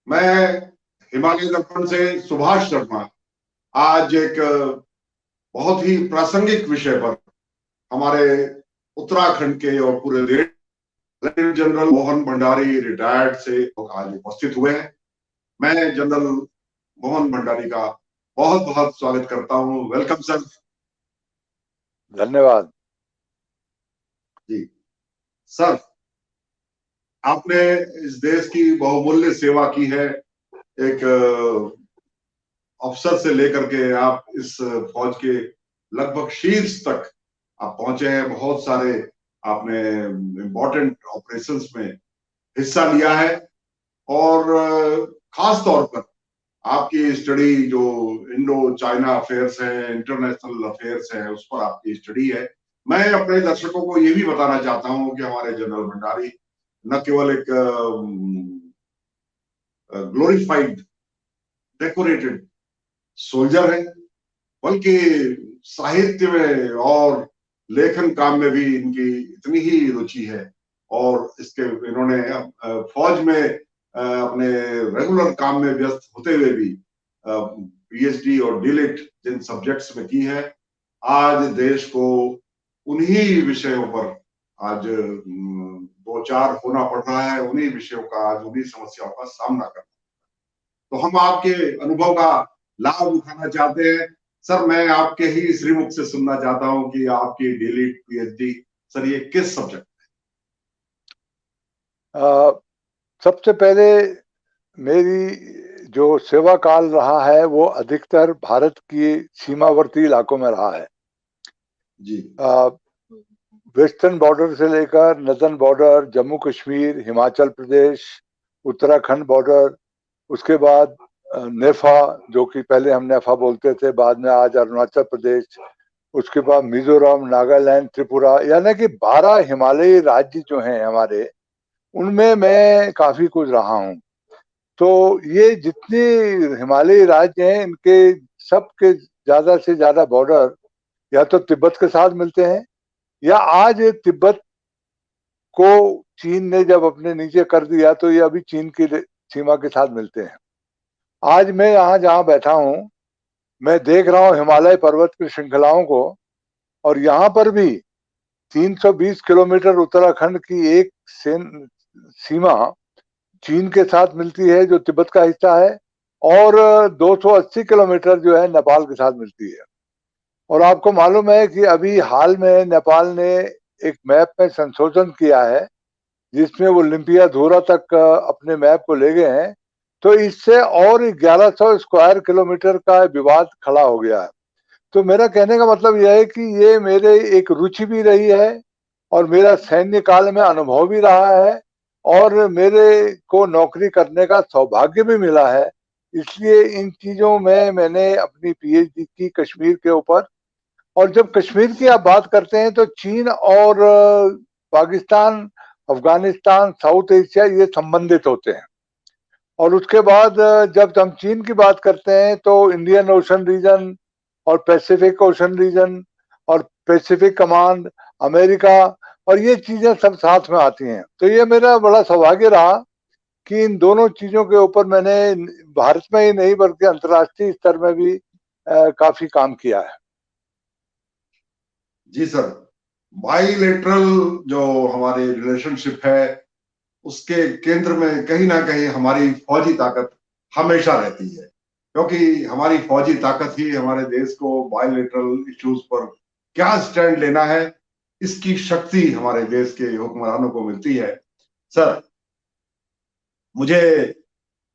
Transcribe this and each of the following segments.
मैं हिमालय दर्पण से सुभाष शर्मा आज एक बहुत ही प्रासंगिक विषय पर हमारे उत्तराखंड के और पूरे देश lieutenant general Mohan Bhandari retired से आज उपस्थित हुए हैं। मैं जनरल मोहन भंडारी का बहुत बहुत स्वागत करता हूं। Welcome sir. धन्यवाद जी सर, आपने इस देश की बहुमूल्य सेवा की है। एक अफसर से लेकर के आप इस फौज के लगभग शीर्ष तक आप पहुंचे हैं। बहुत सारे आपने इम्पोर्टेंट ऑपरेशंस में हिस्सा लिया है और खास तौर पर आपकी स्टडी जो इंडो चाइना अफेयर्स है, इंटरनेशनल अफेयर्स है, उस पर आपकी स्टडी है। मैं अपने दर्शकों को ये भी बताना चाहता हूं कि हमारे जनरल भंडारी न केवल एक ग्लोरिफाइड डेकोरेटेड सोल्जर है, बल्कि साहित्य में और लेखन काम में भी इनकी इतनी ही रुचि है। और इसके इन्होंने फौज में अपने रेगुलर काम में व्यस्त होते हुए भी पीएचडी और डीलिट जिन सब्जेक्ट्स में की है, आज देश को उन्हीं विषयों पर आज दो चार होना पड़ रहा है। उन्हीं विषयों का आज उन्हीं समस्याओं का सामना करना। तो हम आपके अनुभव का लाभ उठाना चाहते हैं। सर, मैं आपके ही श्रीमुख से सुनना चाहता हूं कि आपकी डीलिट पीएचडी सर ये किस सब्जेक्ट में। सबसे पहले मेरी जो सेवा काल रहा है वो अधिकतर भारत की सीमावर्ती इलाकों में रहा है। जी। वेस्टर्न बॉर्डर से लेकर northern border, Jammu Kashmir, Himachal Pradesh, Uttarakhand border, उसके बाद नेफा, जो कि पहले हम नेफा बोलते थे, बाद में आज अरुणाचल प्रदेश, उसके बाद मिजोरम, नागालैंड, त्रिपुरा, यानी कि 12 हिमालयी राज्य जो हैं हमारे, उनमें मैं काफी कुछ रहा हूं। तो ये जितने हिमालयी राज्य हैं, इनके सबके ज्यादा से ज्यादा बॉर्डर या तो तिब्बत के साथ मिलते हैं, या आज तिब्बत को चीन ने जब अपने नीचे कर दिया तो ये अभी चीन की सीमा के साथ मिलते हैं। आज मैं यहाँ जहाँ बैठा हूँ, मैं देख रहा हूँ हिमालय पर्वत की श्रृंखलाओं को, और यहाँ पर भी 320 किलोमीटर उत्तराखंड की एक सीमा चीन के साथ मिलती है, जो तिब्बत का हिस्सा है, और 280 किलोमीटर जो है नेपाल के साथ मिलती है। और आपको मालूम है कि अभी हाल में नेपाल ने एक मैप में संशोधन किया है, जिसमें वो लिम्पियाधुरा तक अपने मैप को ले गए हैं। तो इससे और 1100 स्क्वायर किलोमीटर का विवाद खड़ा हो गया है। तो मेरा कहने का मतलब यह है कि ये मेरे एक रुचि भी रही है, और मेरा सैन्य काल में अनुभव भी रहा है, और मेरे को नौकरी करने का सौभाग्य भी मिला है। इसलिए इन चीजों में मैंने अपनी पीएचडी की कश्मीर के ऊपर। और जब कश्मीर की आप बात करते हैं तो चीन और पाकिस्तान, अफगानिस्तान, साउथ एशिया, ये संबंधित होते हैं। और उसके बाद जब हम चीन की बात करते हैं तो इंडियन ओशन रीजन और पैसिफिक ओशन रीजन और पैसिफिक कमांड, अमेरिका, और ये चीजें सब साथ में आती हैं। तो ये मेरा बड़ा सौभाग्य रहा कि इन दोनों चीजों के ऊपर मैंने भारत में ही नहीं बल्कि अंतर्राष्ट्रीय स्तर में भी काफी काम किया है। जी सर, बाइलेटरल जो हमारी रिलेशनशिप है, उसके केंद्र में कहीं ना कहीं हमारी फौजी ताकत हमेशा रहती है, क्योंकि हमारी फौजी ताकत ही हमारे देश को बाइलेटरल इश्यूज पर क्या स्टैंड लेना है, इसकी शक्ति हमारे देश के हुक्मरानों को मिलती है। सर, मुझे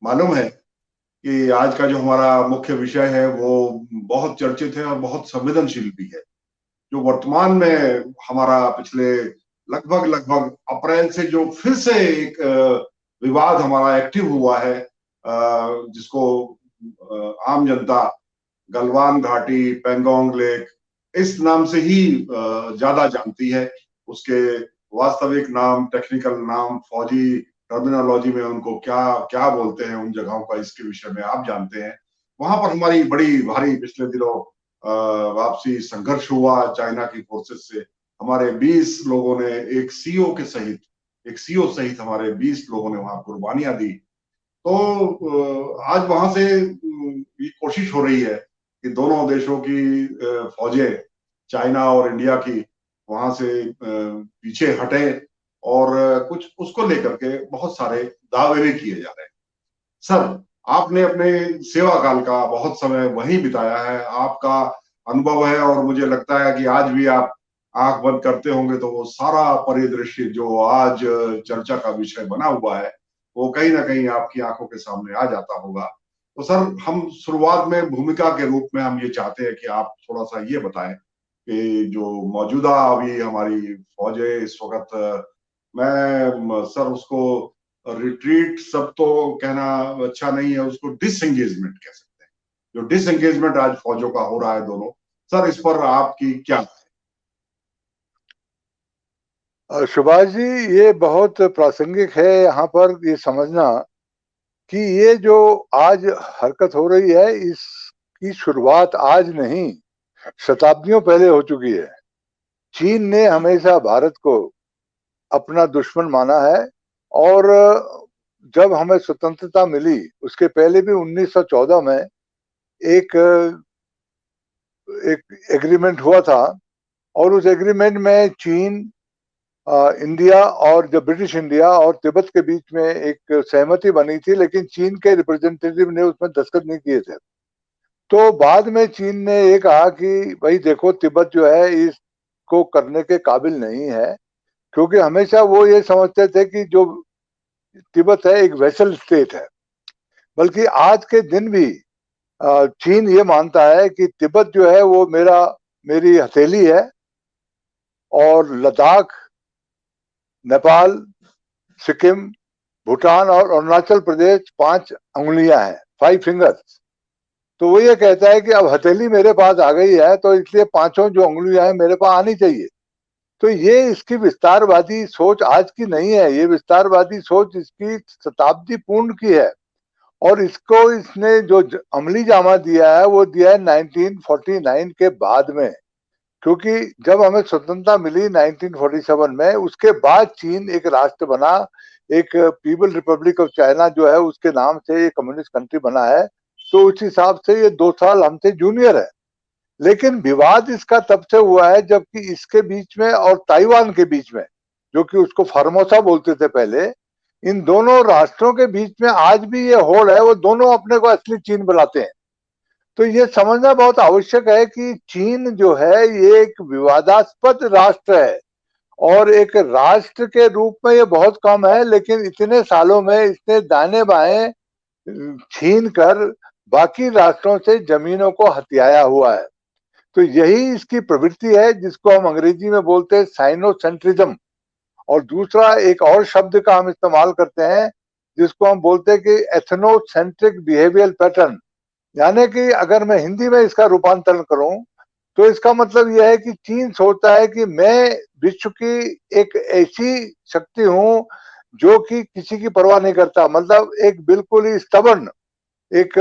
मालूम है कि आज का जो हमारा मुख्य विषय है वो बहुत चर्चित है और बहुत संवेदनशील भी है। जो वर्तमान में हमारा पिछले लगभग लगभग अप्रैल से जो फिर से एक विवाद हमारा एक्टिव हुआ है, जिसको आम जनता गलवान घाटी, पेंगोंग लेक इस नाम से ही ज्यादा जानती है। उसके वास्तविक नाम, टेक्निकल नाम, फौजी टर्मिनोलॉजी में उनको क्या क्या बोलते हैं उन जगहों का, इसके विषय में आप जानते हैं। वहां पर हमारी बड़ी भारी पिछले दिनों वापसी संघर्ष हुआ चाइना की फोर्सेस से। हमारे 20 लोगों ने एक सीओ सहित हमारे 20 लोगों ने वहां कुर्बानियां दी। तो आज वहां से ये कोशिश हो रही है कि दोनों देशों की फौजें, चाइना और इंडिया की, वहां से पीछे हटे, और कुछ उसको लेकर के बहुत सारे दावे भी किए जा रहे हैं। सर, आपने अपने सेवा काल का बहुत समय वहीं बिताया है, आपका अनुभव है, और मुझे लगता है कि आज भी आप आंख बंद करते होंगे तो वो सारा परिदृश्य जो आज चर्चा का विषय बना हुआ है, वो कहीं ना कहीं आपकी आंखों के सामने आ जाता होगा। तो सर, हम शुरुआत में भूमिका के रूप में हम ये चाहते हैं कि आप थोड़ा सा ये बताएं कि जो मौजूदा अभी हमारी फौज है इस वक्त, मैं सर उसको रिट्रीट सब तो कहना अच्छा नहीं है, उसको डिसएंगेजमेंट कह सकते हैं, जो डिसएंगेजमेंट आज फौजों का हो रहा है दोनों, सर इस पर आपकी क्या? सुभाष जी, ये बहुत प्रासंगिक है यहाँ पर ये समझना कि ये जो आज हरकत हो रही है इसकी शुरुआत आज नहीं, शताब्दियों पहले हो चुकी है। चीन ने हमेशा भारत को अपना दुश्मन माना है, और जब हमें स्वतंत्रता मिली उसके पहले भी 1914 में एक एक एग्रीमेंट हुआ था, और उस एग्रीमेंट में चीन, इंडिया और जो ब्रिटिश इंडिया और तिब्बत के बीच में एक सहमति बनी थी, लेकिन चीन के रिप्रेजेंटेटिव ने उसमें दस्तखत नहीं किए थे। तो बाद में चीन ने ये कहा कि भाई देखो, तिब्बत जो है इसको करने के काबिल नहीं है, क्योंकि हमेशा वो ये समझते थे कि जो तिब्बत है एक वेसल स्टेट है। बल्कि आज के दिन भी चीन ये मानता है कि तिब्बत जो है वो मेरी हथेली है, और लद्दाख, नेपाल, सिक्किम, भूटान और अरुणाचल प्रदेश 5 उंगलियां हैं, 5 फिंगर्स। तो वो ये कहता है कि अब हथेली मेरे पास आ गई है, तो इसलिए 5 जो उंगलियां हैं मेरे पास आनी चाहिए। तो ये इसकी विस्तारवादी सोच आज की नहीं है, ये विस्तारवादी सोच इसकी शताब्दी पूर्ण की है। और इसको इसने जो अमली जामा दिया है वो दिया है 1949 के बाद में, क्योंकि जब हमें स्वतंत्रता मिली 1947 में, उसके बाद चीन एक राष्ट्र बना, एक पीपल रिपब्लिक ऑफ चाइना जो है उसके नाम से एक कम्युनिस्ट कंट्री बना है। तो उस हिसाब से ये 2 साल हमसे जूनियर है। लेकिन विवाद इसका तब से हुआ है जबकि इसके बीच में और ताइवान के बीच में, जो कि उसको फार्मोसा बोलते थे पहले, इन दोनों राष्ट्रों के बीच में आज भी ये होड़ है, वो दोनों अपने को असली चीन बुलाते हैं। तो ये समझना बहुत आवश्यक है कि चीन जो है ये एक विवादास्पद राष्ट्र है, और एक राष्ट्र के रूप में ये बहुत कम है, लेकिन इतने सालों में इसने दाने बाएं छीन कर बाकी राष्ट्रों से जमीनों को हथियाया हुआ है। तो यही इसकी प्रवृत्ति है, जिसको हम अंग्रेजी में बोलते हैं साइनोसेंट्रिज्म। और दूसरा एक और शब्द का हम इस्तेमाल करते हैं जिसको हम बोलते हैं कि एथनोसेंट्रिक बिहेवियर पैटर्न। यानी कि अगर मैं हिंदी में इसका रूपांतरण करूं तो इसका मतलब यह है कि चीन सोचता है कि मैं विश्व की एक ऐसी शक्ति हूं जो कि किसी की परवाह नहीं करता, मतलब एक बिल्कुल ही स्टबर्न, एक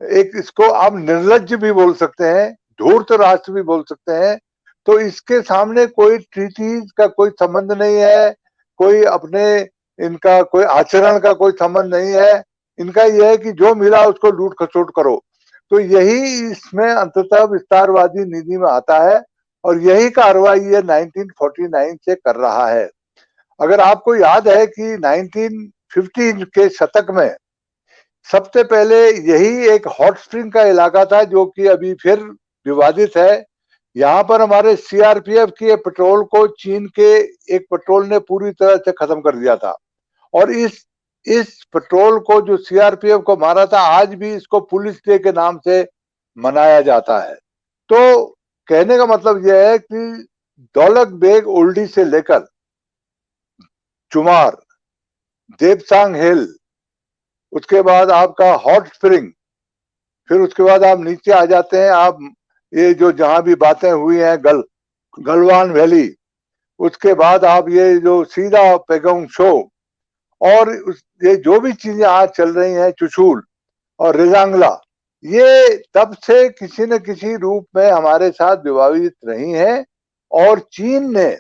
एक इसको आप निर्लज्ज भी बोल सकते हैं, धूर्त राष्ट्र भी बोल सकते हैं। तो इसके सामने कोई ट्रीटीज का कोई संबंध नहीं है, कोई अपने इनका कोई आचरण का कोई संबंध नहीं है। इनका यह है कि जो मिला उसको लूट खसोट करो। तो यही इसमें अंततः विस्तारवादी नीति में आता है, और यही कार्रवाई ये 1949 से कर रहा है। अगर आपको याद है कि 1950 के शतक में सबसे पहले यही एक हॉट स्प्रिंग का इलाका था जो कि अभी फिर विवादित है। यहाँ पर हमारे सीआरपीएफ की पेट्रोल को चीन के एक पेट्रोल ने पूरी तरह से खत्म कर दिया था, और इस पेट्रोल को जो सीआरपीएफ को मारा था आज भी इसको पुलिस डे के नाम से मनाया जाता है। तो कहने का मतलब यह है कि दौलत बेग ओल्डी से लेकर चुमार, देवसांग हिल, उसके बाद आपका हॉट स्प्रिंग, फिर उसके बाद आप नीचे आ जाते हैं, आप ये जो जहां भी बातें हुई हैं गलवान वैली, उसके बाद आप ये जो सीधा पेगोंग शो, और ये जो भी चीजें आज चल रही हैं, चुशूल और रेजांगला, ये तब से किसी न किसी रूप में हमारे साथ विवादित रही हैं। और चीन ने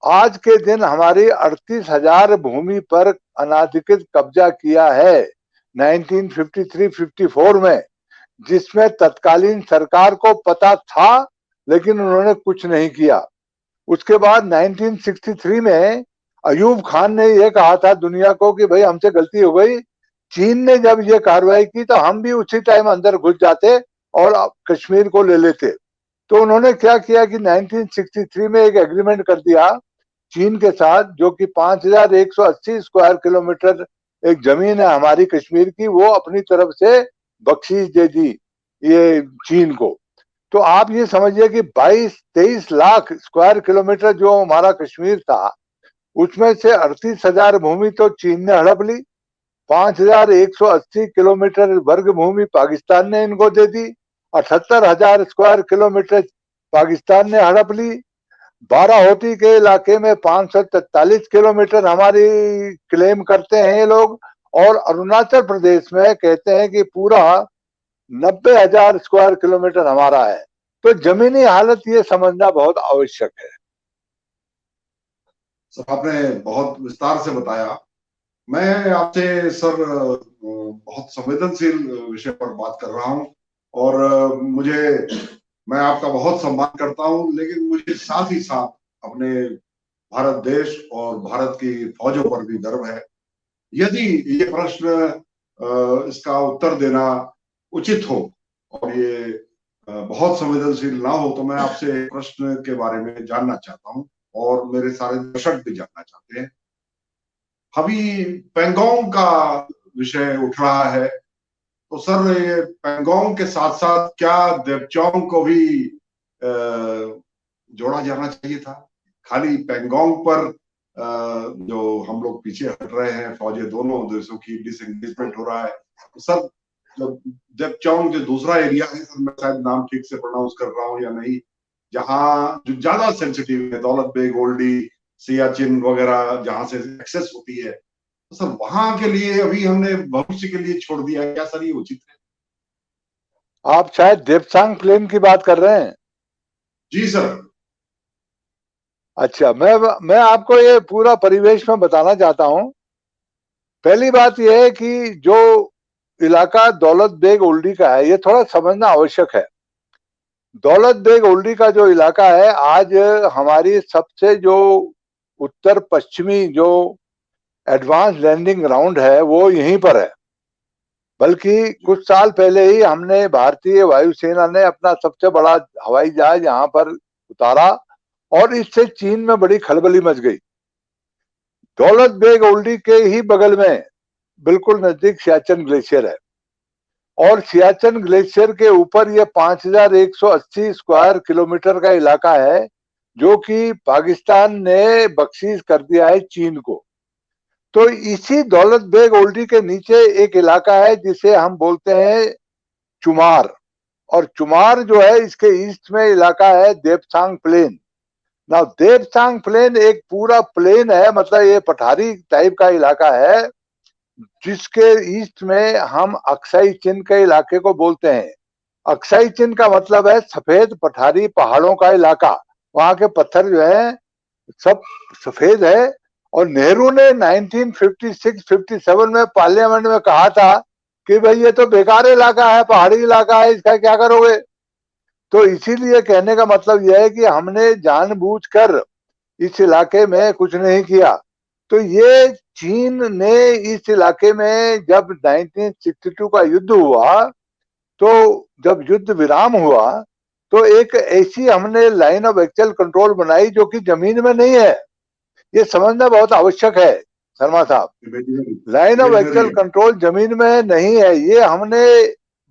आज के दिन हमारी 38,000 भूमि पर अनाधिकृत कब्जा किया है। 1953-54 में, जिसमें तत्कालीन सरकार को पता था लेकिन उन्होंने कुछ नहीं किया। उसके बाद 1963 में अयूब खान ने यह कहा था दुनिया को कि भाई हमसे गलती हो गई। चीन ने जब ये कार्रवाई की तो हम भी उसी टाइम अंदर घुस जाते और कश्मीर को ले लेते। तो उन्होंने क्या किया कि 1963 में एक एग्रीमेंट कर दिया चीन के साथ, जो कि 5180 स्क्वायर किलोमीटर एक जमीन है हमारी कश्मीर की, वो अपनी तरफ से बख्शीश दे दी ये चीन को। तो आप ये समझिए कि 22-23 लाख स्क्वायर किलोमीटर जो हमारा कश्मीर था, उसमें से 38,000 भूमि तो चीन ने हड़प ली, 5,180 किलोमीटर वर्ग भूमि पाकिस्तान ने इनको दे दी, 78,000 स्क्वायर किलोमीटर पाकिस्तान ने हड़प ली, बाराहोती के इलाके में 543 किलोमीटर हमारी क्लेम करते हैं ये लोग, और अरुणाचल प्रदेश में कहते हैं कि पूरा 90,000 स्क्वायर किलोमीटर हमारा है। तो जमीनी हालत ये समझना बहुत आवश्यक है। सर आपने बहुत विस्तार से बताया। मैं आपसे सर बहुत संवेदनशील विषय पर बात कर रहा हूं और मैं आपका बहुत सम्मान करता हूं, लेकिन मुझे साथ ही साथ अपने भारत देश और भारत की फौजों पर भी गर्व है। यदि ये प्रश्न इसका उत्तर देना उचित हो और ये बहुत संवेदनशील ना हो, तो मैं आपसे प्रश्न के बारे में जानना चाहता हूं और मेरे सारे दर्शक भी जानना चाहते हैं। अभी पेंगोंग का विषय उठ रहा है, तो सर ये पेंगोंग के साथ साथ क्या देपचौंग को भी जोड़ा जाना चाहिए था? खाली पेंगोंग पर जो हम लोग पीछे हट रहे हैं, फौजें दोनों देशों की डिसएंगेजमेंट हो रहा है, तो सर जो देपचौंग जो दूसरा एरिया है, सर मैं शायद नाम ठीक से प्रोनाउंस कर रहा हूँ या नहीं, जहाँ जो ज्यादा सेंसिटिव है, दौलत बेग ओल्डी सियाचिन वगैरह जहां से एक्सेस होती है, तो सर वहां के लिए अभी हमने भविष्य के लिए छोड़ दिया है, क्या सर ये उचित है? आप शायद देपसांग प्लेन की बात कर रहे हैं। जी सर। अच्छा, मैं आपको ये पूरा परिवेश में बताना चाहता हूं। पहली बात यह है कि जो इलाका दौलत बेग ओल्डी का है, ये थोड़ा समझना आवश्यक है। दौलत बेग ओल्डी का जो इलाका है, आज हमारी सबसे जो उत्तर पश्चिमी जो एडवांस लैंडिंग ग्राउंड है वो यहीं पर है। बल्कि कुछ साल पहले ही हमने भारतीय वायुसेना ने अपना सबसे बड़ा हवाई जहाज यहाँ पर उतारा और इससे चीन में बड़ी खलबली मच गई। दौलत बेग ओल्डी के ही बगल में बिल्कुल नजदीक सियाचिन ग्लेशियर है और सियाचिन ग्लेशियर के ऊपर ये 5180 स्क्वायर किलोमीटर का इलाका है, जो कि पाकिस्तान ने बख्शीश कर दिया है चीन को। तो इसी दौलत बेग ओल्डी के नीचे एक इलाका है जिसे हम बोलते हैं चुमार, और चुमार जो है इसके ईस्ट में इलाका है देपसांग प्लेन। ना देपसांग प्लेन एक पूरा प्लेन है, मतलब ये पठारी टाइप का इलाका है, जिसके ईस्ट में हम अक्साई चिन के इलाके को बोलते हैं। अक्साई चिन का मतलब है सफेद पठारी पहाड़ों का इलाका। वहां के पत्थर जो है सब सफेद है। और नेहरू ने 1956-57 में पार्लियामेंट में कहा था कि भाई ये तो बेकार इलाका है, पहाड़ी इलाका है, इसका क्या करोगे। तो इसीलिए कहने का मतलब यह है कि हमने जानबूझकर इस इलाके में कुछ नहीं किया। तो ये चीन ने इस इलाके में जब 1962 का युद्ध हुआ, तो जब युद्ध विराम हुआ, तो एक ऐसी हमने लाइन ऑफ एक्चुअल कंट्रोल बनाई जो कि जमीन में नहीं है। ये समझना बहुत आवश्यक है शर्मा साहब। लाइन ऑफ एक्चुअल कंट्रोल जमीन में नहीं है, ये हमने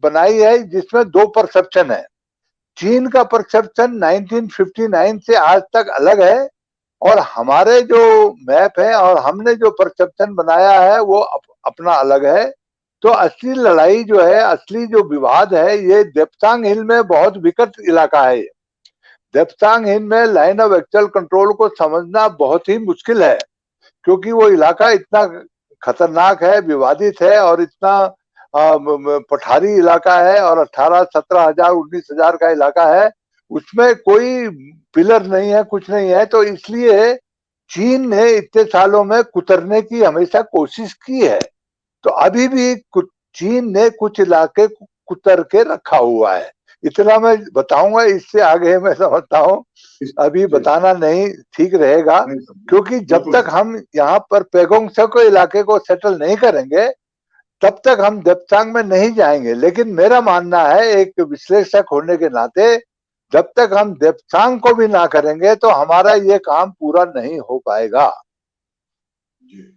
बनाई है, जिसमें दो परसेप्शन है। चीन का परसेप्शन 1959 से आज तक अलग है और हमारे जो मैप है और हमने जो परसेप्शन बनाया है वो अपना अलग है। तो असली लड़ाई जो है, असली जो विवाद है, ये देपसांग हिल में बहुत विकट इलाका है। देपसांग हिल में लाइन ऑफ एक्चुअल कंट्रोल को समझना बहुत ही मुश्किल है, क्योंकि वो इलाका इतना खतरनाक है, विवादित है और इतना पठारी इलाका है और 18-17 हजार 19 हजार का इलाका है। उसमें कोई पिलर नहीं है, कुछ नहीं है। तो इसलिए चीन ने इतने सालों में कुतरने की हमेशा कोशिश की है। तो अभी भी चीन ने कुछ इलाके कुतर के रखा हुआ है। इतना मैं बताऊंगा, इससे आगे मैं समझता हूँ अभी बताना नहीं ठीक रहेगा, क्योंकि जब तक हम यहाँ पर पैगोंग त्सो इलाके को सेटल नहीं करेंगे तब तक हम देप्चांग में नहीं जाएंगे। लेकिन मेरा मानना है एक विश्लेषक होने के नाते, जब तक हम देप्चांग को भी ना करेंगे तो हमारा ये काम पूरा नहीं हो पाएगा। जी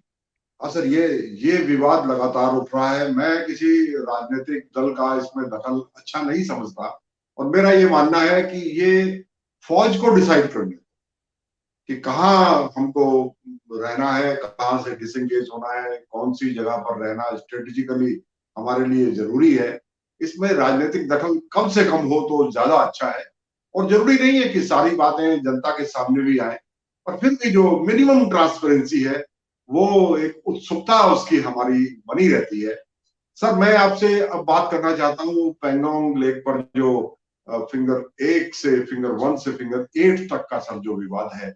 हाँ सर, ये विवाद लगातार उठ रहा है। मैं किसी राजनीतिक दल का इसमें दखल अच्छा नहीं समझता, और मेरा ये मानना है कि ये फौज को डिसाइड करने कि कहाँ हमको रहना है, कहाँ से डिसएंगेज होना है, कौन सी जगह पर रहना स्ट्रेटेजिकली हमारे लिए जरूरी है। इसमें राजनीतिक दखल कम से कम हो तो ज्यादा अच्छा है। और जरूरी नहीं है कि सारी बातें जनता के सामने भी आए, पर फिर भी जो मिनिमम ट्रांसपेरेंसी है वो एक उत्सुकता उसकी हमारी बनी रहती है। सर मैं आपसे अब बात करना चाहता हूँ पैंगोंग लेक पर जो फिंगर 1 से फिंगर 1 से फिंगर 8 तक का सर जो विवाद है।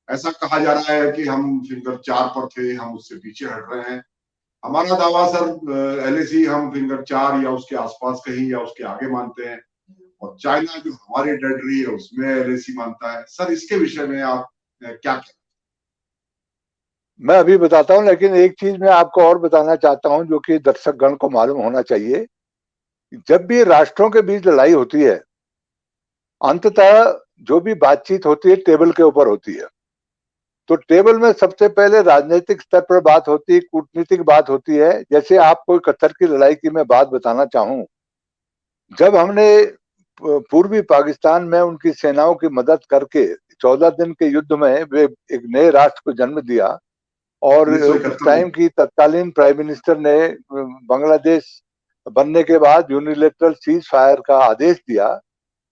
ऐसा कहा जा रहा है कि हम फिंगर 4 पर थे, हम उससे पीछे हट रहे हैं। हमारा दावा सर एलएसी हम फिंगर 4 या उसके आसपास कहीं या उसके आगे मानते हैं, और चाइना जो हमारी टेरिटरी है उसमें एलएसी मानता है। सर इसके विषय में आप क्या कहते हैं? मैं अभी बताता हूं, लेकिन एक चीज मैं आपको और बताना चाहता हूं जो कि दर्शकगण को मालूम होना चाहिए। जब भी राष्ट्रों के बीच लड़ाई होती है, अंततः जो भी बातचीत होती है टेबल के ऊपर होती है। तो टेबल में सबसे पहले राजनीतिक स्तर पर बात होती है, कूटनीतिक बात होती है। जैसे आपको कतर की लड़ाई की मैं बात बताना चाहूं, जब हमने पूर्वी पाकिस्तान में उनकी सेनाओं की मदद करके 14 दिन के युद्ध में वे एक नए राष्ट्र को जन्म दिया, और उस 1971 में। टाइम की तत्कालीन प्राइम मिनिस्टर ने बांग्लादेश बनने के बाद यूनिलेटरल सीज फायर का आदेश दिया,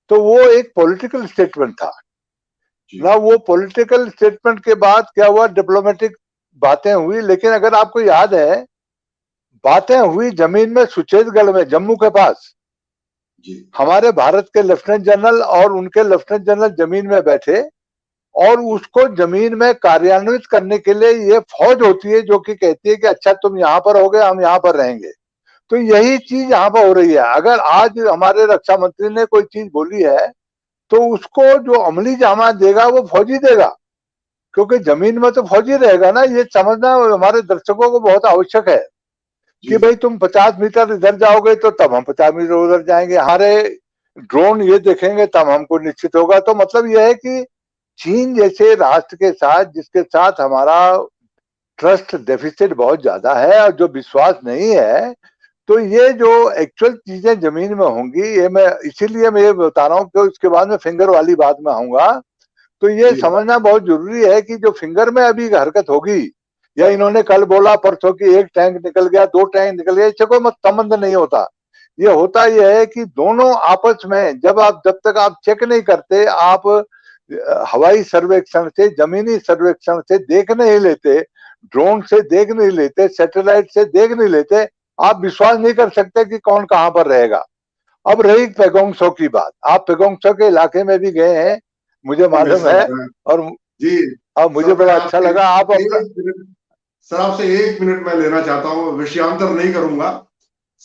तो वो एक पॉलिटिकल स्टेटमेंट था ना। वो पॉलिटिकल स्टेटमेंट के बाद क्या हुआ, डिप्लोमेटिक बातें हुई। लेकिन अगर आपको याद है, बातें हुई जमीन में सुचेतगढ़ में, जम्मू के पास। हमारे भारत के लेफ्टिनेंट जनरल और उनके लेफ्टिनेंट जनरल जमीन में बैठे, और उसको जमीन में कार्यान्वित करने के लिए ये फौज होती है जो कि कहती है कि अच्छा तुम यहां पर हो गए, हम यहां पर रहेंगे। तो यही चीज यहां पर हो रही है। अगर आज हमारे रक्षा मंत्री ने कोई चीज बोली है तो उसको जो अमली जामा देगा वो फौजी देगा, क्योंकि जमीन में तो फौजी रहेगा ना। ये समझना हमारे दर्शकों को बहुत आवश्यक है कि भाई तुम 50 मीटर इधर जाओगे तो तब हम 50 मीटर उधर जाएंगे, हमारे ड्रोन ये देखेंगे तब हमको निश्चित होगा। तो मतलब यह है कि चीन जैसे राष्ट्र के साथ, जिसके साथ हमारा ट्रस्ट डेफिसिट बहुत ज्यादा है और जो विश्वास नहीं है, तो ये जो एक्चुअल चीजें जमीन में होंगी, ये मैं इसीलिए मैं ये बता रहा हूँ कि इसके बाद में फिंगर वाली बात में आऊंगा। तो ये समझना बहुत जरूरी है कि जो फिंगर में अभी हरकत होगी, या इन्होंने कल बोला परसों की एक टैंक निकल गया, 2 टैंक निकल गया, इससे कोई संबंध नहीं होता। ये होता यह है कि दोनों आपस में जब तक आप चेक नहीं करते, आप हवाई सर्वेक्षण से, जमीनी सर्वेक्षण से देख नहीं लेते, ड्रोन से देख नहीं लेते, सैटेलाइट से देख नहीं लेते, आप विश्वास नहीं कर सकते कि कौन कहां पर रहेगा। अब रही पैगोंग त्सो की बात, आप पैगोंग त्सो के इलाके में भी गए हैं, मुझे मालूम है, और जी अब मुझे बड़ा अच्छा लगा। आप अपना सर आपसे 1 मिनट मैं लेना चाहता हूँ, विषयांतर नहीं करूंगा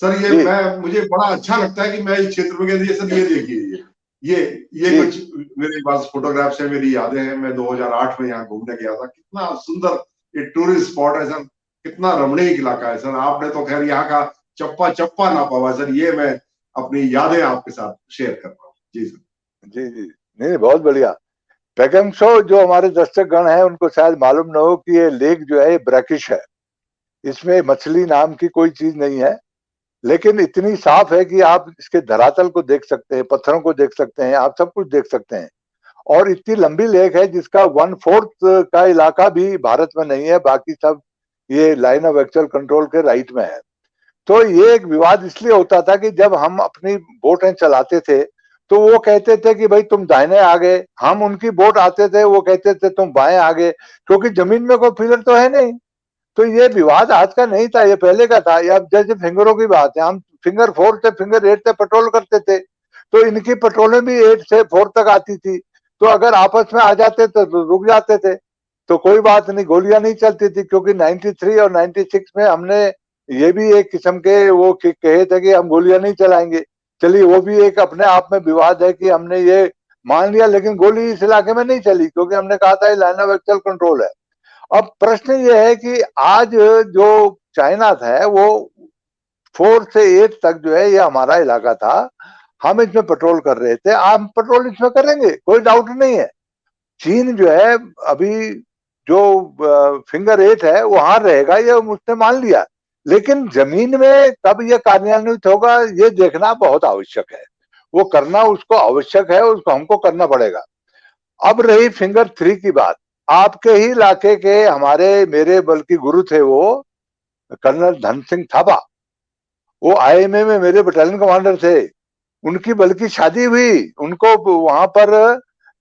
सर। ये मुझे बड़ा अच्छा लगता है कि मैं इस क्षेत्र में गया। सर ये देखिए, ये कुछ मेरे पास फोटोग्राफ्स है, मेरी यादें हैं। मैं 2008 में यहाँ घूमने गया था। कितना सुंदर ये टूरिस्ट स्पॉट है सर, कितना रमणीक इलाका है सर। आपने तो खैर यहाँ का चप्पा चप्पा ना पावा सर। ये मैं अपनी यादें आपके साथ शेयर कर रहा हूँ। जी सर। जी नहीं, बहुत बढ़िया। पैगोंग त्सो जो हमारे दर्शक गण हैं उनको शायद मालूम न हो कि ये लेक जो है ब्रैकिश है, इसमें मछली नाम की कोई चीज नहीं है। लेकिन इतनी साफ है कि आप इसके धरातल को देख सकते हैं, पत्थरों को देख सकते हैं, आप सब कुछ देख सकते हैं। और इतनी लंबी लेक है जिसका 1/4 का इलाका भी भारत में नहीं है, बाकी सब ये लाइन ऑफ एक्चुअल कंट्रोल के राइट में है। तो ये एक विवाद इसलिए होता था कि जब हम अपनी बोटें चलाते थे तो वो कहते थे कि भाई तुम दाहिने आ गए, हम उनकी बोट आते थे वो कहते थे तुम बाएं आ गए, क्योंकि जमीन में कोई फिगर तो है नहीं। तो ये विवाद आज का नहीं था, ये पहले का था। अब जैसे फिंगरों की बात है, हम फिंगर 4 से फिंगर 8 से पेट्रोल करते थे, तो इनकी पेट्रोलें भी 8 से 4 तक आती थी। तो अगर आपस में आ जाते तो रुक जाते थे, तो कोई बात नहीं, गोलियां नहीं चलती थी, क्योंकि 93 और 96 में हमने ये भी एक किस्म के वो कहे थे कि हम गोलियां नहीं चलाएंगे। चलिए वो भी एक अपने आप में विवाद है कि हमने ये मान लिया, लेकिन गोली इस इलाके में नहीं चली क्योंकि हमने कहा था ये लाइन ऑफ एक्चुअल कंट्रोल है। अब प्रश्न ये है कि आज जो चाइना था वो 4 से 8 तक जो है ये हमारा इलाका था, हम इसमें पेट्रोल कर रहे थे, हम पेट्रोल इसमें करेंगे, कोई डाउट नहीं है। चीन जो है अभी जो फिंगर 8 है वहां रहेगा, ये उसने मान लिया, लेकिन जमीन में कब ये कार्यान्वित होगा ये देखना बहुत आवश्यक है। वो करना उसको आवश्यक है, उसको हमको करना पड़ेगा। अब रही फिंगर 3 की बात, आपके ही इलाके के हमारे मेरे बल्कि गुरु थे वो कर्नल धन सिंह थापा, वो आईएमए में मेरे बटालियन कमांडर थे। उनकी बल्कि शादी हुई, उनको वहां पर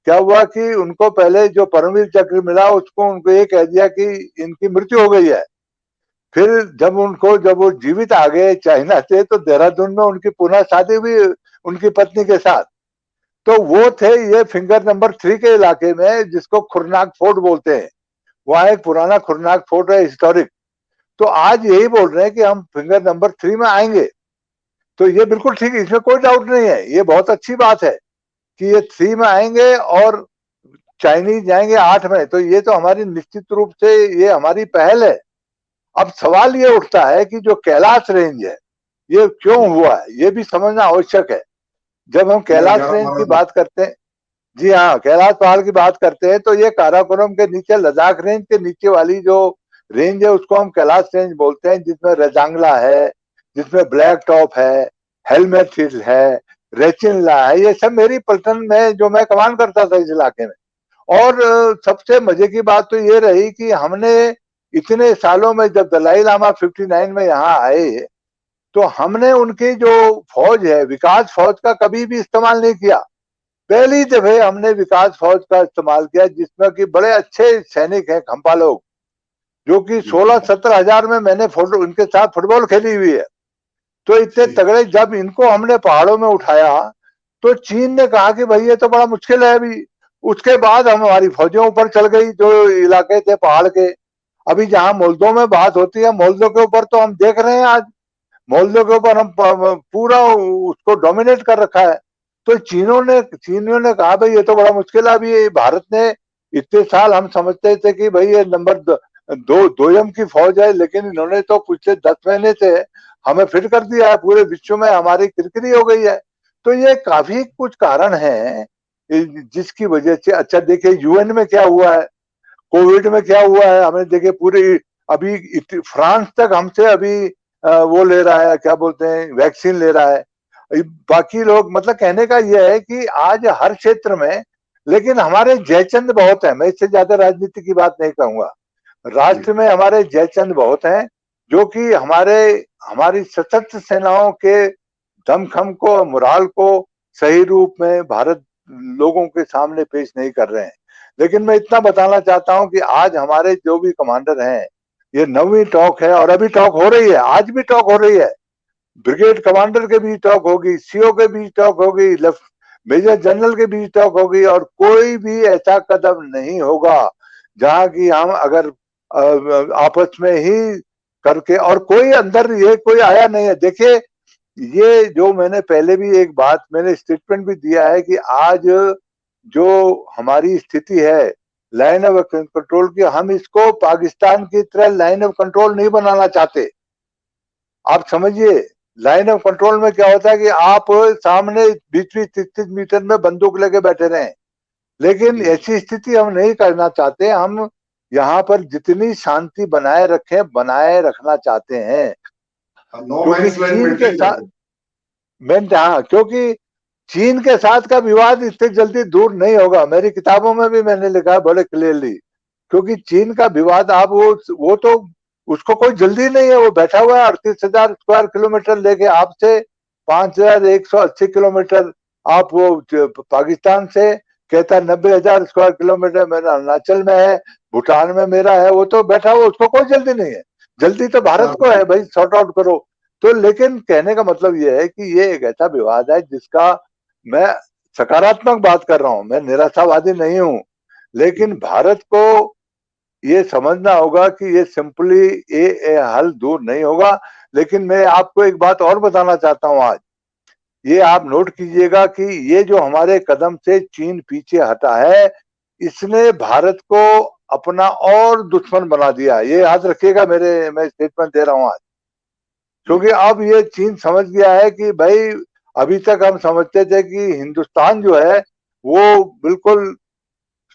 क्या हुआ कि उनको पहले जो परमवीर चक्र मिला उसको उनको ये कह दिया कि इनकी मृत्यु हो गई है। फिर जब वो जीवित आ गए चाइना से तो देहरादून में उनकी पुनः शादी हुई उनकी पत्नी के साथ। तो वो थे ये फिंगर नंबर 3 के इलाके में जिसको खुरनाक फोर्ट बोलते हैं। वहां एक पुराना खुरनाक फोर्ट है हिस्टोरिक। तो आज यही बोल रहे हैं कि हम फिंगर नंबर 3 में आएंगे, तो ये बिल्कुल ठीक है, इसमें कोई डाउट नहीं है, ये बहुत अच्छी बात है कि ये 3 में आएंगे और चाइनीज जाएंगे 8 में, तो ये तो हमारी निश्चित रूप से ये हमारी पहल है। अब सवाल ये उठता है कि जो कैलाश रेंज है ये क्यों हुआ है, ये भी समझना आवश्यक है। जब हम मैं कैलाश रेंज की 11-12 बात करते हैं, जी हाँ, कैलाश पहाड़ की बात करते हैं, तो ये काराकोरम के नीचे लद्दाख रेंज के नीचे वाली जो रेंज है उसको हम कैलाश रेंज बोलते हैं, जिसमें रजांगला है, जिसमें ब्लैक टॉप है, हेलमेट हिल है, रेचिनला है, ये सब मेरी पलटन में जो मैं कमान करता था इस इलाके में। और सबसे मजे की बात तो ये रही कि हमने इतने सालों में जब दलाई लामा 59 में यहाँ आए तो हमने उनकी जो फौज है विकास फौज का कभी भी इस्तेमाल नहीं किया। पहली दफे हमने विकास फौज का इस्तेमाल किया जिसमें कि बड़े अच्छे सैनिक हैं खंपा लोग, जो कि 16-17 हजार में मैंने उनके साथ फुटबॉल खेली हुई है। तो इतने तगड़े जब इनको हमने पहाड़ों में उठाया तो चीन ने कहा कि भाई ये तो बड़ा मुश्किल है अभी। उसके बाद हम हमारी फौजें ऊपर चल गई जो इलाके थे पहाड़ के। अभी जहां मोल्दो में बात होती है, मोल्दो के ऊपर तो हम देख रहे हैं आज, मोल्दो के ऊपर हम पूरा उसको डोमिनेट कर रखा है। तो चीनियों ने कहा भाई ये तो बड़ा मुश्किल है। अभी भारत ने इतने साल हम समझते थे कि भाई ये नंबर दोयम की फौज है, लेकिन इन्होंने तो पिछले 10 महीने से हमें फिट कर दिया है, पूरे विश्व में हमारी किरकिरी हो गई है। तो ये काफी कुछ कारण है जिसकी वजह से, अच्छा देखिए यूएन में क्या हुआ है, कोविड में क्या हुआ है, हमें देखिए पूरे अभी फ्रांस तक हमसे अभी वो ले रहा है, क्या बोलते हैं, वैक्सीन ले रहा है। बाकी लोग, मतलब कहने का यह है कि आज हर क्षेत्र में, लेकिन हमारे जयचंद बहुत है, मैं इससे ज्यादा राजनीति की बात नहीं कहूंगा। राष्ट्र में हमारे जयचंद बहुत हैं जो कि हमारी सशस्त्र सेनाओं के दमखम को, मुराल को सही रूप में भारत लोगों के सामने पेश नहीं कर रहे हैं। लेकिन मैं इतना बताना चाहता हूं कि आज हमारे जो भी कमांडर हैं, ये 9वीं टॉक है और अभी टॉक हो रही है, आज भी टॉक हो रही है। ब्रिगेड कमांडर के बीच टॉक होगी, सीओ के बीच टॉक होगी, लेफ्ट मेजर जनरल के बीच टॉक होगी, और कोई भी ऐसा कदम नहीं होगा जहां की हम अगर आपस में ही करके, और कोई अंदर ये कोई आया नहीं है। देखिए ये जो मैंने पहले भी एक बात मैंने स्टेटमेंट भी दिया है कि आज जो हमारी स्थिति है लाइन ऑफ कंट्रोल की, हम इसको पाकिस्तान की तरह लाइन ऑफ कंट्रोल नहीं बनाना चाहते। आप समझिए, लाइन ऑफ कंट्रोल में क्या होता है कि आप सामने 20-30 मीटर में बंदूक लेके बैठे रहे, लेकिन ऐसी स्थिति हम नहीं करना चाहते। हम यहाँ पर जितनी शांति बनाए रखें, बनाए रखना चाहते हैं, नो क्योंकि मैंस लैंड चीन के मेंटेन साथ करो। हाँ, क्योंकि चीन के साथ का विवाद इतने जल्दी दूर नहीं होगा। मेरी किताबों में भी मैंने लिखा है बड़े क्लियरली, क्योंकि चीन का विवाद आप वो तो उसको कोई जल्दी नहीं है, वो बैठा हुआ है 38,000 स्क्वायर किलोमीटर लेके आपसे, 5,180 किलोमीटर। आप वो पाकिस्तान से कहता है 90,000 स्क्वायर किलोमीटर मेरा अरुणाचल में है, भूटान में मेरा है, वो तो बैठा हुआ, उसको कोई जल्दी नहीं है। जल्दी तो भारत को है भाई, सॉर्ट आउट करो। तो लेकिन कहने का मतलब ये है कि ये एक ऐसा विवाद है जिसका मैं सकारात्मक बात कर रहा हूं, मैं निराशावादी नहीं हूं, लेकिन भारत को ये समझना होगा कि ये सिंपली ये हल दूर नहीं होगा। लेकिन मैं आपको एक बात और बताना चाहता हूं आज, ये आप नोट कीजिएगा कि ये जो हमारे कदम से चीन पीछे हटा है, इसने भारत को अपना और दुश्मन बना दिया। ये याद रखिएगा, मैं स्टेटमेंट दे रहा हूं आज, क्योंकि अब ये चीन समझ गया है कि भाई, अभी तक हम समझते थे कि हिंदुस्तान जो है वो बिल्कुल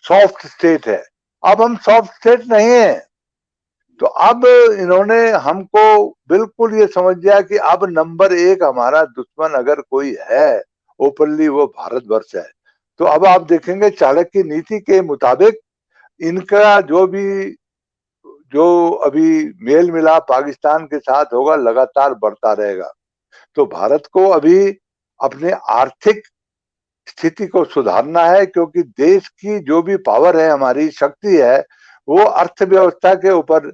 सॉफ्ट स्टेट है, अब हम सॉफ्ट स्टेट नहीं है। तो अब इन्होंने हमको बिल्कुल ये समझ गया कि अब नंबर एक हमारा दुश्मन अगर कोई है ओपनली, वो भारतवर्ष है। तो अब आप देखेंगे चाणक्य की नीति के मुताबिक इनका जो अभी मेल मिलाप पाकिस्तान के साथ होगा, लगातार बढ़ता रहेगा। तो भारत को अभी अपने आर्थिक स्थिति को सुधारना है, क्योंकि देश की जो भी पावर है, हमारी शक्ति है, वो अर्थव्यवस्था के ऊपर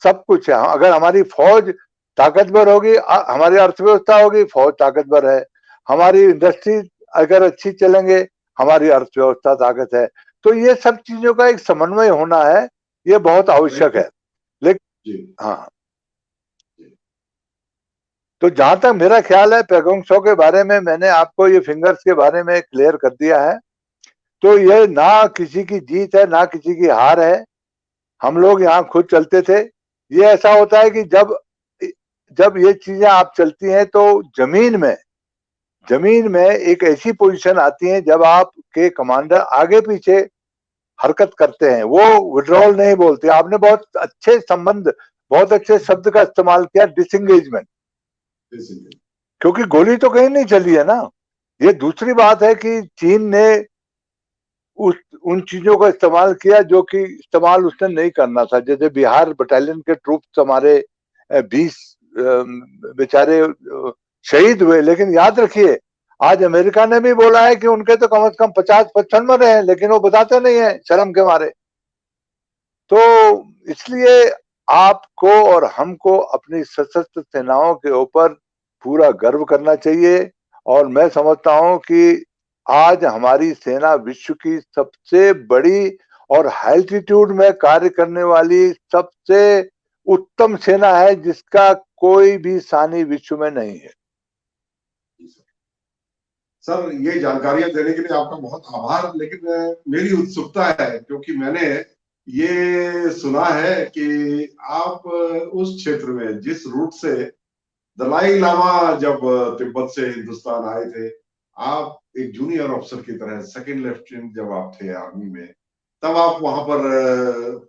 सब कुछ है। अगर हमारी फौज ताकतवर होगी, हमारी अर्थव्यवस्था होगी, फौज ताकतवर है। हमारी इंडस्ट्री अगर अच्छी चलेंगे, हमारी अर्थव्यवस्था ताकत है। तो ये सब चीजों का एक समन्वय होना है, ये बहुत आवश्यक है। लेकिन हाँ, तो जहां तक मेरा ख्याल है पैगोंग त्सो के बारे में, मैंने आपको ये फिंगर्स के बारे में क्लियर कर दिया है। तो ये ना किसी की जीत है ना किसी की हार है, हम लोग यहाँ खुद चलते थे। ये ऐसा होता है कि जब ये चीजें आप चलती हैं तो जमीन में एक ऐसी पोजीशन आती है जब आपके कमांडर आगे पीछे हरकत करते हैं, वो विड्रॉल नहीं बोलते। आपने बहुत अच्छे शब्द का इस्तेमाल किया, डिसंगेजमेंट, क्योंकि गोली तो कहीं नहीं चली है ना। ये दूसरी बात है कि चीन ने उन चीजों का इस्तेमाल किया जो कि इस्तेमाल उसने नहीं करना था। जैसे बिहार बटालियन के ट्रूप्स हमारे 20 बेचारे शहीद हुए, लेकिन याद रखिए आज अमेरिका ने भी बोला है कि उनके तो कम से कम 50-55 मरे हैं, लेकिन वो बताते नहीं है शर्म के मारे। तो इसलिए आपको और हमको अपनी सशस्त्र सेनाओं के ऊपर पूरा गर्व करना चाहिए। और मैं समझता हूं कि आज हमारी सेना विश्व की सबसे बड़ी और एल्टीट्यूड में कार्य करने वाली सबसे उत्तम सेना है, जिसका कोई भी सानी विश्व में नहीं है। सर, ये जानकारियां देने के लिए आपका बहुत आभार। लेकिन मेरी उत्सुकता है, क्योंकि मैंने ये सुना है कि आप उस क्षेत्र में, जिस रूट से दलाई लामा जब तिब्बत से हिंदुस्तान आए थे, आप एक जूनियर ऑफिसर की तरह, सेकंड लेफ्टिनेंट जब आप थे आर्मी में, तब आप वहां पर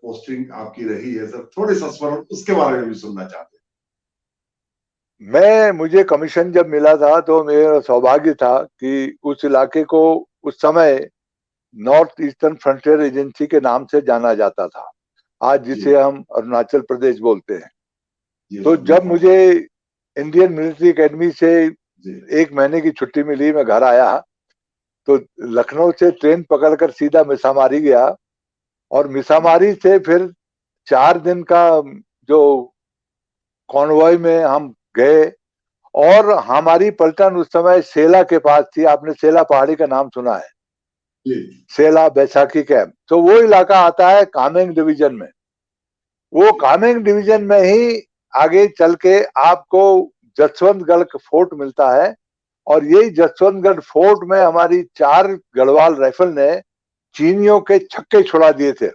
पोस्टिंग आपकी रही है। सर, थोड़े सा स्मरण उसके बारे में भी सुनना चाहते मुझे कमीशन जब मिला था तो मेरा सौभाग्य था कि उस इलाके को उस समय नॉर्थ ईस्टर्न फ्रंटियर एजेंसी के नाम से जाना जाता था, आज जिसे हम अरुणाचल प्रदेश बोलते हैं। तो जब मुझे इंडियन मिलिट्री एकेडमी से 1 महीने की छुट्टी मिली, मैं घर आया तो लखनऊ से ट्रेन पकड़कर सीधा मिसामारी गया, और मिसामारी से फिर 4 दिन का जो कॉन्वॉय में हम गए, और हमारी पलटन उस समय सेला के पास थी। आपने सेला पहाड़ी का नाम सुना है? सेला बैसाखी कैंप, तो वो इलाका आता है कामेंग डिवीजन में। वो कामेंग डिवीजन में ही आगे चल के आपको जसवंतगढ़ फोर्ट मिलता है, और यही जसवंतगढ़ फोर्ट में हमारी 4 गढ़वाल राइफल ने चीनियों के छक्के छुड़ा दिए थे।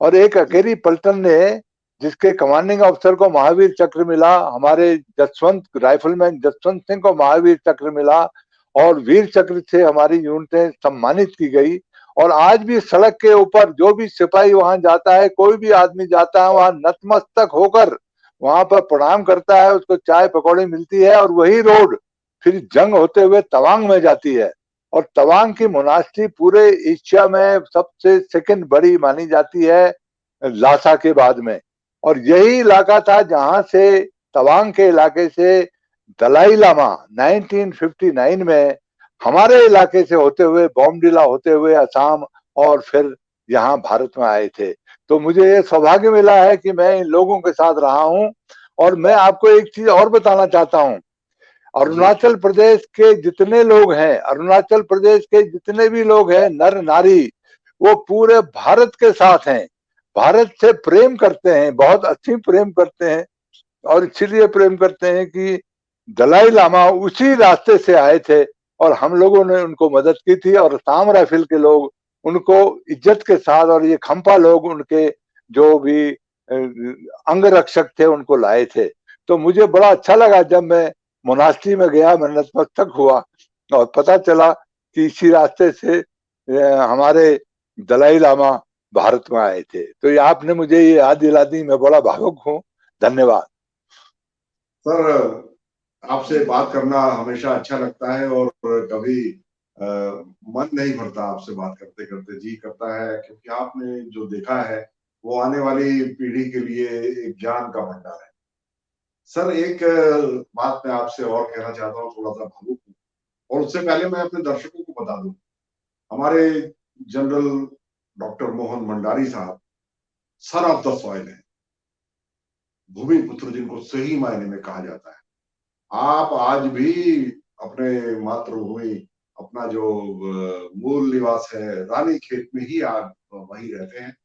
और एक अकेली पलटन ने, जिसके कमांडिंग अफसर को महावीर चक्र मिला, हमारे जसवंत राइफलमैन जसवंत सिंह को महावीर चक्र मिला, और वीर चक्र से हमारी यूनिटें सम्मानित की गई। और आज भी सड़क के ऊपर जो भी सिपाही वहां जाता है, कोई भी आदमी जाता है, वहां नतमस्तक होकर वहां पर प्रणाम करता है, उसको चाय पकौड़ी मिलती है, और वही रोड फिर जंग होते हुए तवांग में जाती है। और तवांग की मोनास्ट्री पूरे एशिया में सबसे सेकंड बड़ी मानी जाती है, लासा के बाद में। और यही इलाका था जहां से, तवांग के इलाके से दलाई लामा 1959 में हमारे इलाके से होते हुए, बॉमडिला होते हुए असम, और फिर यहाँ भारत में आए थे। तो मुझे ये सौभाग्य मिला है कि मैं इन लोगों के साथ रहा हूं। और मैं आपको एक चीज और बताना चाहता हूं, अरुणाचल प्रदेश के जितने लोग हैं, अरुणाचल प्रदेश के जितने भी लोग हैं, नर नारी, वो पूरे भारत के साथ हैं। भारत से प्रेम करते हैं, बहुत अच्छी प्रेम करते हैं। और इसीलिए प्रेम करते हैं कि दलाई लामा उसी रास्ते से आए थे और हम लोगों ने उनको मदद की थी, और असम राइफल के लोग उनको इज्जत के साथ, और ये खंपा लोग उनके जो भी अंग रक्षक थे उनको लाए थे। तो मुझे बड़ा अच्छा लगा जब मैं मोनास्ट्री में गया, मैं नतमस्तक हुआ और पता चला कि इसी रास्ते से हमारे दलाई लामा भारत में आए थे। तो ये आपने मुझे ये याद दिला दी, मैं बड़ा भावुक हूँ। धन्यवाद सर। आपसे बात करना हमेशा अच्छा लगता है और कभी मन नहीं भरता आपसे बात करते करते, जी करता है, क्योंकि आपने जो देखा है वो आने वाली पीढ़ी के लिए एक ज्ञान का भंडार है। सर एक बात मैं आपसे और कहना चाहता हूँ, थोड़ा सा भावुक हूँ, और उससे पहले मैं अपने दर्शकों को बता दूं, हमारे जनरल डॉक्टर मोहन भंडारी साहब सन ऑफ द सॉइल है, भूमि पुत्र जिनको सही मायने में कहा जाता है। आप आज भी अपने मातृभूमि, अपना जो मूल निवास है रानी खेत में ही आप वहीं रहते हैं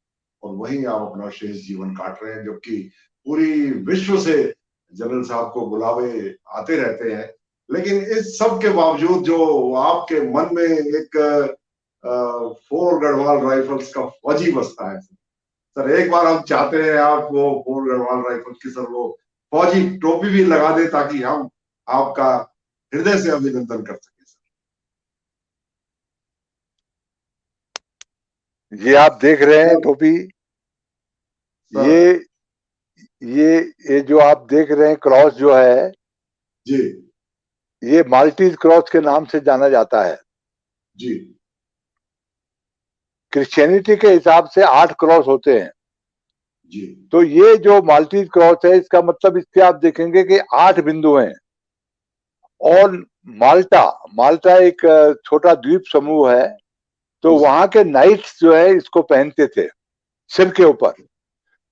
और वहीं आप अपना शेष जीवन काट रहे हैं, जबकि पूरी विश्व से जनरल साहब को बुलावे आते रहते हैं। लेकिन इस सब के बावजूद जो आपके मन में एक फोर गढ़वाल राइफल्स का फौजी बसता है सर, एक बार हम चाहते हैं आप वो फोर गढ़वाल राइफल्स की सर वो फौजी टोपी भी लगा दे ताकि हम आपका हृदय से अभिनंदन कर सके ये आप देख रहे हैं सर। टोपी, सर ये ये जो आप देख रहे हैं क्रॉस जो है, जी ये माल्टीज क्रॉस के नाम से जाना जाता है। जी क्रिश्चियनिटी के हिसाब से 8 क्रॉस होते हैं। जी तो ये जो माल्टीज क्रॉस है, इसका मतलब इसके आप देखेंगे कि 8 बिंदु हैं। और माल्टा माल्टा एक छोटा द्वीप समूह है, तो जी सर वहां के नाइट्स जो है इसको पहनते थे सिर के ऊपर।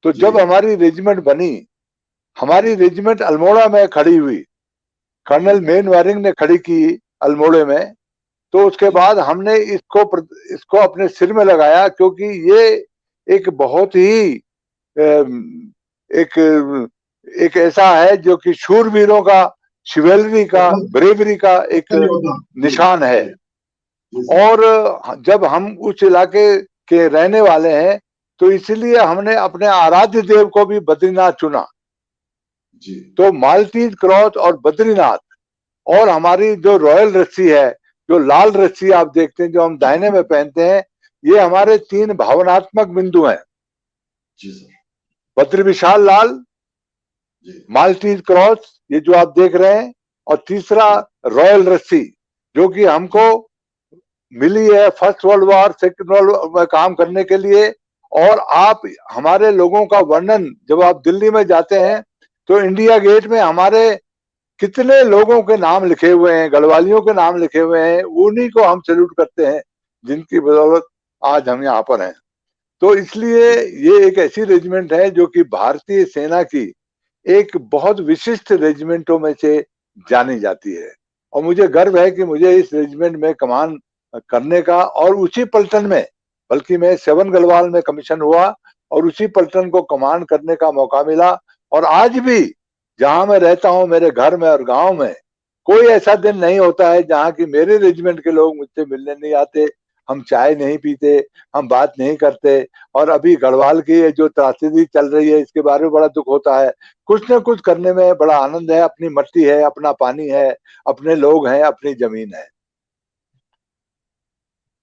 तो जी जब हमारी रेजिमेंट बनी, हमारी रेजिमेंट अल्मोड़ा में खड़ी हुई, जी कर्नल मेन वारिंग ने खड़ी की अल्मोड़े में। तो उसके जी बाद हमने इसको अपने सिर में लगाया, क्योंकि ये एक बहुत ही एक एक ऐसा है जो कि शूरवीरों का, शिवेलरी का, सफल ब्रेवरी का एक सफल योद्धा। जी निशान है। जी जी सर और जब हम उस इलाके के रहने वाले हैं, तो इसलिए हमने अपने आराध्य देव को भी बद्रीनाथ चुना। जी तो मालतीज क्रॉस और बद्रीनाथ, और हमारी जो रॉयल रस्सी है, जो लाल रस्सी आप देखते हैं जो हम दाहिने में पहनते हैं, ये हमारे 3 भावनात्मक बिंदु हैं। जी सर बद्र विशाल लाल, जी मालटीज क्रॉस ये जो आप देख रहे हैं, और तीसरा जी रॉयल रस्सी, जो कि हमको जी मिली है first world war, second world war में काम करने के लिए। और आप हमारे लोगों का वर्णन, जब आप दिल्ली में जाते हैं तो इंडिया गेट में हमारे कितने लोगों के नाम लिखे हुए हैं, गढ़वालियों के नाम लिखे हुए हैं, उन्हीं को हम सैल्यूट करते हैं, जिनकी बदौलत आज हम यहाँ पर हैं। तो इसलिए जी ये एक ऐसी रेजिमेंट है जो कि भारतीय सेना की एक बहुत विशिष्ट रेजिमेंटों में से जानी जाती है। और मुझे गर्व है कि मुझे इस रेजिमेंट में कमान करने का, और उसी पलटन में, बल्कि मैं 7 गढ़वाल में कमीशन हुआ और उसी पलटन को कमान करने का मौका मिला। और आज भी जहां मैं रहता हूं, मेरे घर में और गांव में, कोई ऐसा दिन नहीं होता है जहां की मेरे रेजिमेंट के लोग मुझसे मिलने नहीं आते। हम चाय नहीं पीते, हम बात नहीं करते। और अभी गढ़वाल की ये जो त्रासदी चल रही है, इसके बारे में बड़ा दुख होता है। कुछ न कुछ करने में बड़ा आनंद है। अपनी मट्टी है, अपना पानी है, अपने लोग हैं, अपनी जमीन है।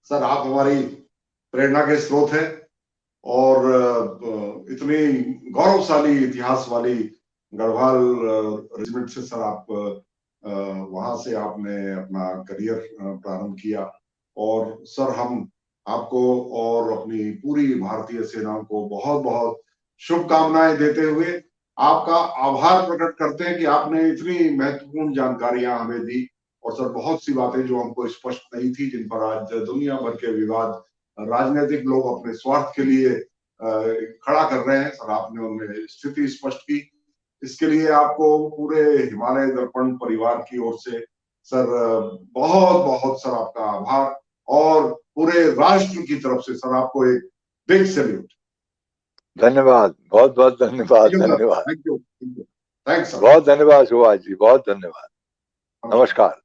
सर, आप हमारी प्रेरणा के स्रोत हैं और इतनी गौरवशाली इतिहास वाली गढ़वाल रेजिमेंट से सर आप वहां से आपने अपना करियर प्रारंभ किया। और सर हम आपको और अपनी पूरी भारतीय सेना को बहुत बहुत शुभकामनाएं देते हुए आपका आभार प्रकट करते हैं कि आपने इतनी महत्वपूर्ण जानकारियां हमें दी। और सर बहुत सी बातें जो हमको स्पष्ट नहीं थी, जिन पर आज दुनिया भर के विवाद, राजनीतिक लोग अपने स्वार्थ के लिए खड़ा कर रहे हैं, सर आपने उनमें स्थिति स्पष्ट की। इसके लिए आपको पूरे हिमालय दर्पण परिवार की ओर से सर बहुत बहुत सर आपका आभार, और पूरे राष्ट्र की तरफ से सर आपको एक बिग सैल्यूट। धन्यवाद, बहुत बहुत धन्यवाद, धन्यवाद, थैंक यू, थैंक्स। बहुत धन्यवाद सुभाष जी, बहुत धन्यवाद, नमस्कार।